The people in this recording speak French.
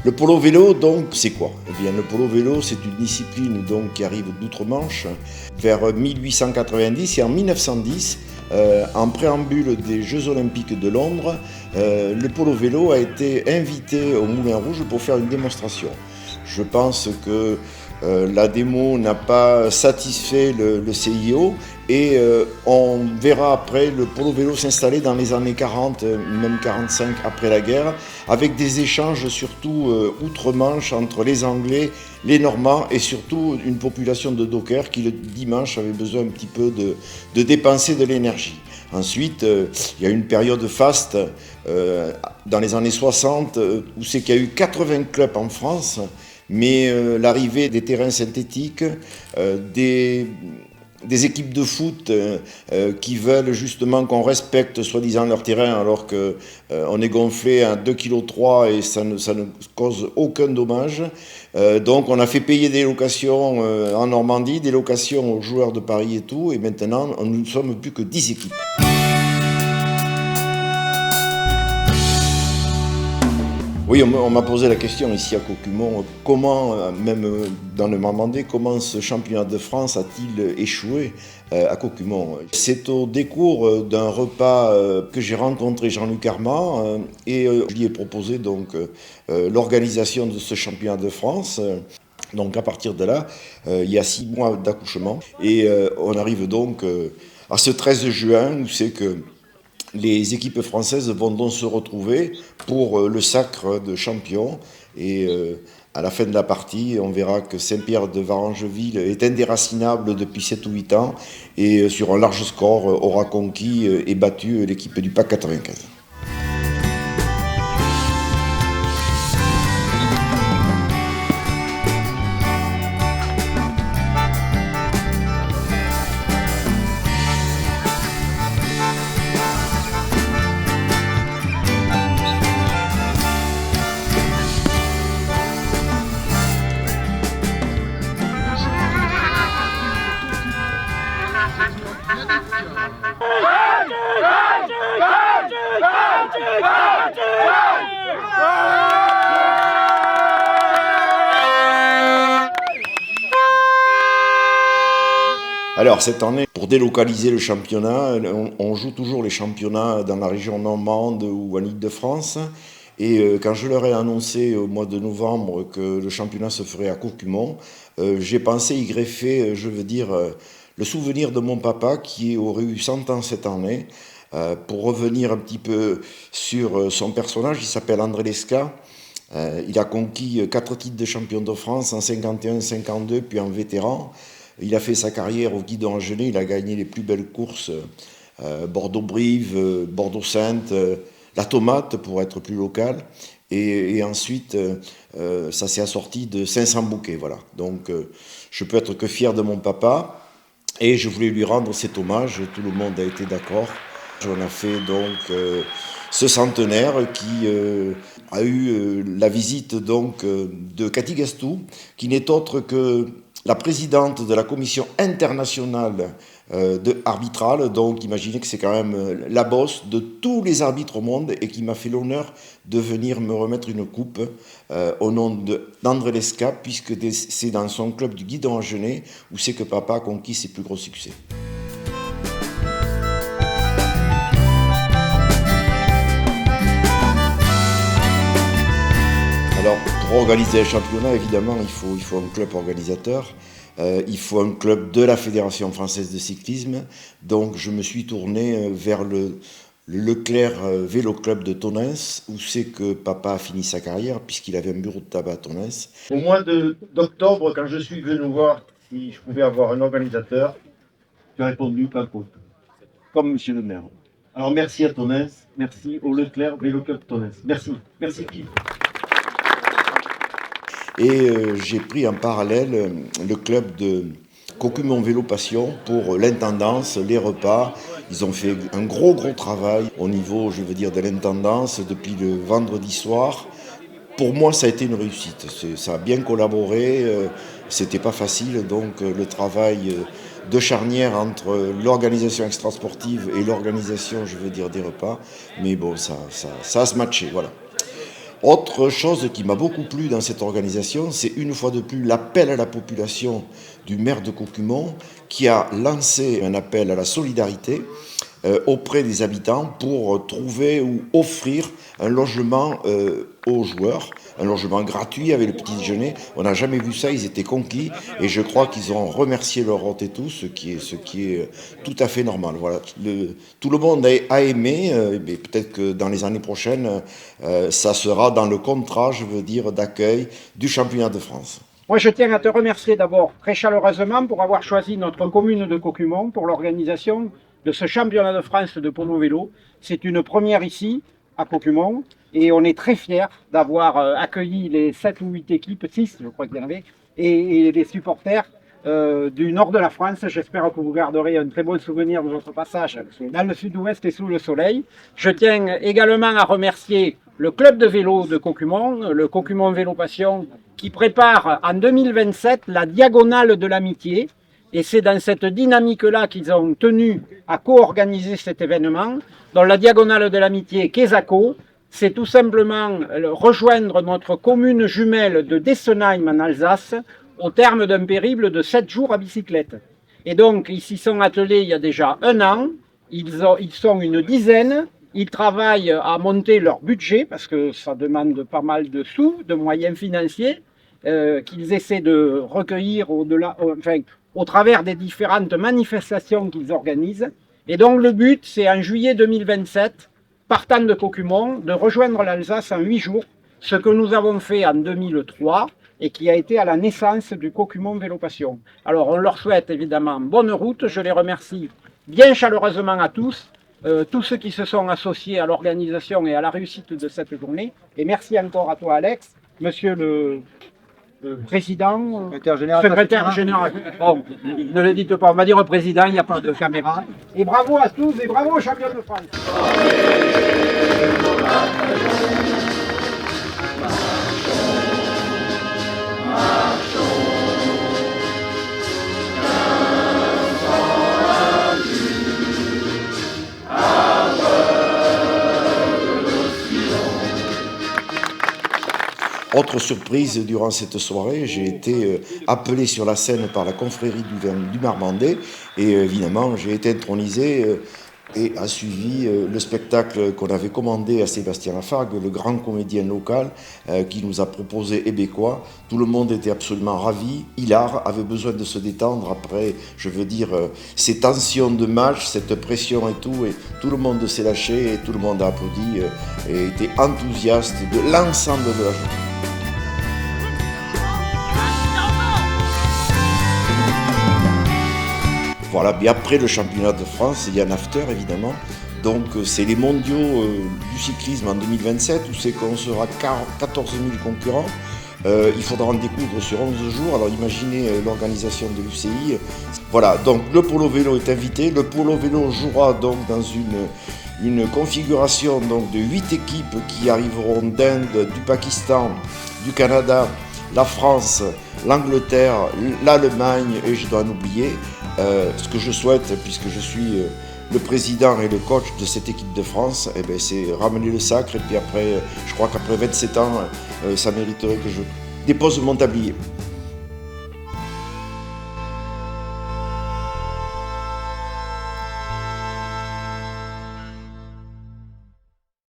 Le polo vélo, donc, c'est quoi? Eh bien, le polo vélo, c'est une discipline donc, qui arrive d'outre-Manche vers 1890 et en 1910, en préambule des Jeux Olympiques de Londres, le polo vélo a été invité au Moulin Rouge pour faire une démonstration. Je pense que la démo n'a pas satisfait le CIO et on verra après le polo vélo s'installer dans les années 40, même 45 après la guerre, avec des échanges surtout outre-Manche entre les Anglais, les Normands et surtout une population de dockers qui le dimanche avait besoin un petit peu de dépenser de l'énergie. Ensuite, il y a une période faste dans les années 60 où c'est qu'il y a eu 80 clubs en France, mais l'arrivée des terrains synthétiques, des équipes de foot qui veulent justement qu'on respecte soi-disant leur terrain alors qu'on est gonflé à 2,3 kg et ça ne cause aucun dommage. Donc on a fait payer des locations en Normandie, des locations aux joueurs de Paris et tout, et maintenant nous ne sommes plus que 10 équipes. Oui, on m'a posé la question ici à Cocumont, comment, même dans le Normandais, comment ce championnat de France a-t-il échoué à Cocumont? C'est au décours d'un repas que j'ai rencontré Jean-Luc Armand et je lui ai proposé donc l'organisation de ce championnat de France. Donc à partir de là, il y a 6 mois d'accouchement et on arrive donc à ce 13 juin où c'est que les équipes françaises vont donc se retrouver pour le sacre de champion et à la fin de la partie, on verra que Saint-Pierre de Varangeville est indéracinable depuis 7 ou 8 ans et sur un large score aura conquis et battu l'équipe du PAC 95. Alors cette année, pour délocaliser le championnat, on joue toujours les championnats dans la région normande ou en Île-de-France. Et quand je leur ai annoncé au mois de novembre que le championnat se ferait à Cocumont, j'ai pensé y greffer, le souvenir de mon papa qui aurait eu 100 ans cette année. Pour revenir un petit peu sur son personnage, il s'appelle André Lesca. Il a conquis 4 titres de champion de France en 51, 52, puis en vétéran. Il a fait sa carrière au Guidon Agenais, il a gagné les plus belles courses, Bordeaux-Brive, Bordeaux-Sainte, la Tomate pour être plus local. Et ensuite, ça s'est assorti de 500 bouquets. Voilà. Donc je peux être que fier de mon papa et je voulais lui rendre cet hommage. Tout le monde a été d'accord. On a fait donc ce centenaire qui a eu la visite donc de Cathy Gastou, qui n'est autre que la présidente de la commission internationale arbitrale, donc imaginez que c'est quand même la bosse de tous les arbitres au monde et qui m'a fait l'honneur de venir me remettre une coupe au nom d'André Lesca, puisque c'est dans son club du Guidon Agenais où c'est que papa a conquis ses plus gros succès. Alors, pour organiser un championnat, évidemment, il faut un club organisateur. Il faut un club de la Fédération française de cyclisme. Donc, je me suis tourné vers le Leclerc Vélo Club de Tonneins, où c'est que papa a fini sa carrière, puisqu'il avait un bureau de tabac à Tonneins. Au mois d'octobre, quand je suis venu voir si je pouvais avoir un organisateur, tu as répondu pas faute, comme monsieur le maire. Alors, merci à Tonneins, merci au Leclerc Vélo Club Tonneins. Merci. Merci, Guy. Et j'ai pris en parallèle le club de Cocumont Vélo Passion pour l'intendance, les repas. Ils ont fait un gros travail au niveau, de l'intendance depuis le vendredi soir. Pour moi, ça a été une réussite. Ça a bien collaboré. C'était pas facile, donc le travail de charnière entre l'organisation extrasportive et l'organisation, des repas. Mais bon, ça a se matché, voilà. Autre chose qui m'a beaucoup plu dans cette organisation, c'est une fois de plus l'appel à la population du maire de Caucumont qui a lancé un appel à la solidarité auprès des habitants pour trouver ou offrir un logement aux joueurs, un logement gratuit avec le petit déjeuner. On n'a jamais vu ça, ils étaient conquis et je crois qu'ils ont remercié leur hôte et tout, ce qui est tout à fait normal. Voilà, tout le monde a aimé, mais peut-être que dans les années prochaines, ça sera dans le contrat, je veux dire, d'accueil du championnat de France. Moi, je tiens à te remercier d'abord très chaleureusement pour avoir choisi notre commune de Caucumont pour l'organisation de ce championnat de France de polo vélo. C'est une première ici, à Caucumont, et on est très fiers d'avoir accueilli les 7 ou 8 équipes, 6 je crois qu'il y en avait, et les supporters du nord de la France. J'espère que vous garderez un très bon souvenir de votre passage dans le sud-ouest et sous le soleil. Je tiens également à remercier le club de vélo de Caucumont, le Caucumont Vélo Passion, qui prépare en 2027 la Diagonale de l'Amitié. Et c'est dans cette dynamique-là qu'ils ont tenu à co-organiser cet événement. Dans la Diagonale de l'Amitié Quesaco, c'est tout simplement rejoindre notre commune jumelle de Dessenheim en Alsace au terme d'un périple de 7 jours à bicyclette. Et donc, ils s'y sont attelés il y a déjà 1 an. Ils sont une dizaine. Ils travaillent à monter leur budget parce que ça demande pas mal de sous, de moyens financiers qu'ils essaient de recueillir au travers des différentes manifestations qu'ils organisent. Et donc le but, c'est en juillet 2027, partant de Caucumont, de rejoindre l'Alsace en 8 jours, ce que nous avons fait en 2003 et qui a été à la naissance du Caucumont Vélo Passion. Alors on leur souhaite évidemment bonne route, je les remercie bien chaleureusement à tous ceux qui se sont associés à l'organisation et à la réussite de cette journée. Et merci encore à toi Alex, monsieur le président, secrétaire général. Bon, ne le dites pas, on va dire président, il n'y a pas de caméra. Et bravo à tous et bravo aux champions de France. Autre surprise durant cette soirée, j'ai été appelé sur la scène par la confrérie du Marmandais et évidemment j'ai été intronisé et a suivi le spectacle qu'on avait commandé à Sébastien Lafargue, le grand comédien local qui nous a proposé Hébécois. Tout le monde était absolument ravi. Hilar avait besoin de se détendre après, je veux dire, ces tensions de match, cette pression et tout le monde s'est lâché et tout le monde a applaudi et était enthousiaste de l'ensemble de la journée. Voilà, mais après le championnat de France, il y a un after évidemment. Donc c'est les mondiaux du cyclisme en 2027 où c'est qu'on sera 14 000 concurrents. Il faudra en découdre sur 11 jours. Alors imaginez l'organisation de l'UCI. Voilà, donc le polo vélo est invité. Le polo vélo jouera donc dans une configuration donc, de 8 équipes qui arriveront d'Inde, du Pakistan, du Canada, la France, l'Angleterre, l'Allemagne et je dois en oublier. Ce que je souhaite, puisque je suis le président et le coach de cette équipe de France, eh ben, c'est ramener le sacre. Et puis après, je crois qu'après 27 ans, ça mériterait que je dépose mon tablier.